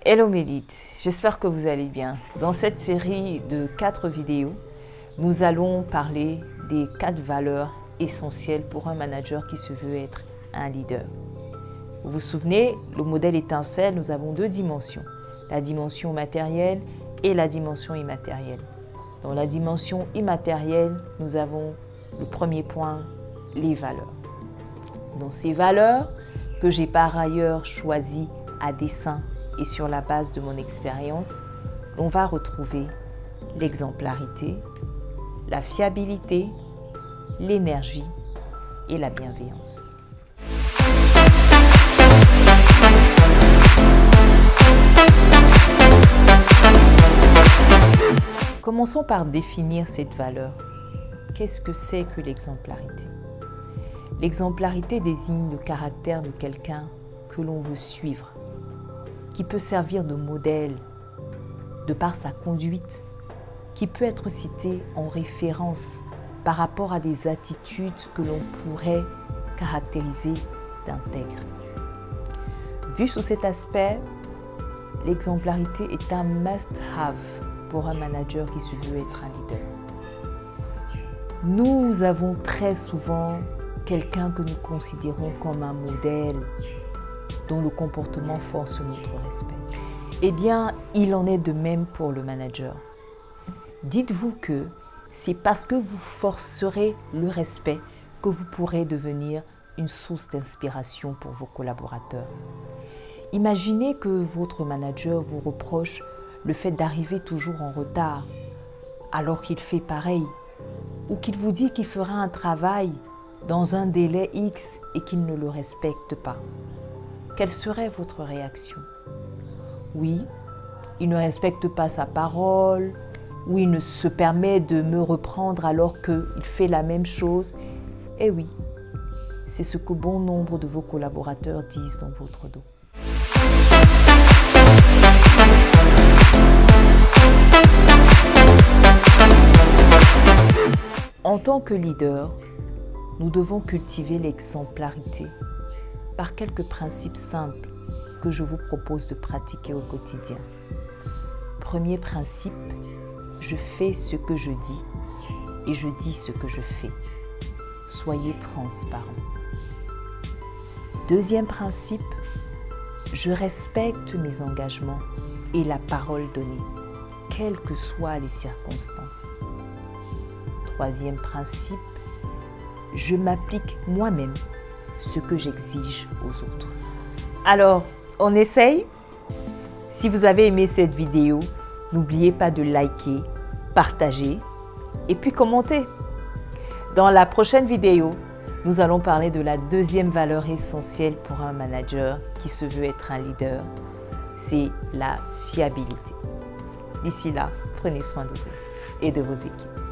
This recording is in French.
Hello Mélite, j'espère que vous allez bien. Dans cette série de 4 vidéos, nous allons parler des 4 valeurs essentielles pour un manager qui se veut être un leader. Vous vous souvenez, le modèle étincelle, nous avons 2 dimensions, la dimension matérielle et la dimension immatérielle. Dans la dimension immatérielle, nous avons le premier point, les valeurs. Dans ces valeurs, que j'ai par ailleurs choisies à dessein et sur la base de mon expérience, on va retrouver l'exemplarité, la fiabilité, l'énergie et la bienveillance. Commençons par définir cette valeur. Qu'est-ce que c'est que l'exemplarité? L'exemplarité désigne le caractère de quelqu'un que l'on veut suivre, qui peut servir de modèle de par sa conduite, qui peut être cité en référence par rapport à des attitudes que l'on pourrait caractériser d'intègre. Vu sous cet aspect, l'exemplarité est un must-have pour un manager qui se veut être un leader. Nous avons très souvent quelqu'un que nous considérons comme un modèle dont le comportement force notre respect. Eh bien, il en est de même pour le manager. Dites-vous que c'est parce que vous forcerez le respect que vous pourrez devenir une source d'inspiration pour vos collaborateurs. Imaginez que votre manager vous reproche le fait d'arriver toujours en retard alors qu'il fait pareil, ou qu'il vous dit qu'il fera un travail dans un délai X et qu'il ne le respecte pas. Quelle serait votre réaction? Oui, il ne respecte pas sa parole, ou il ne se permet de me reprendre alors qu'il fait la même chose. Eh oui, c'est ce que bon nombre de vos collaborateurs disent dans votre dos. En tant que leader, nous devons cultiver l'exemplarité par quelques principes simples que je vous propose de pratiquer au quotidien. Premier principe, je fais ce que je dis et je dis ce que je fais. Soyez transparent. Deuxième principe, je respecte mes engagements et la parole donnée, quelles que soient les circonstances. Troisième principe, je m'applique moi-même ce que j'exige aux autres. Alors, on essaye? Si vous avez aimé cette vidéo, n'oubliez pas de liker, partager et puis commenter. Dans la prochaine vidéo, nous allons parler de la deuxième valeur essentielle pour un manager qui se veut être un leader, c'est la fiabilité. D'ici là, prenez soin de vous et de vos équipes.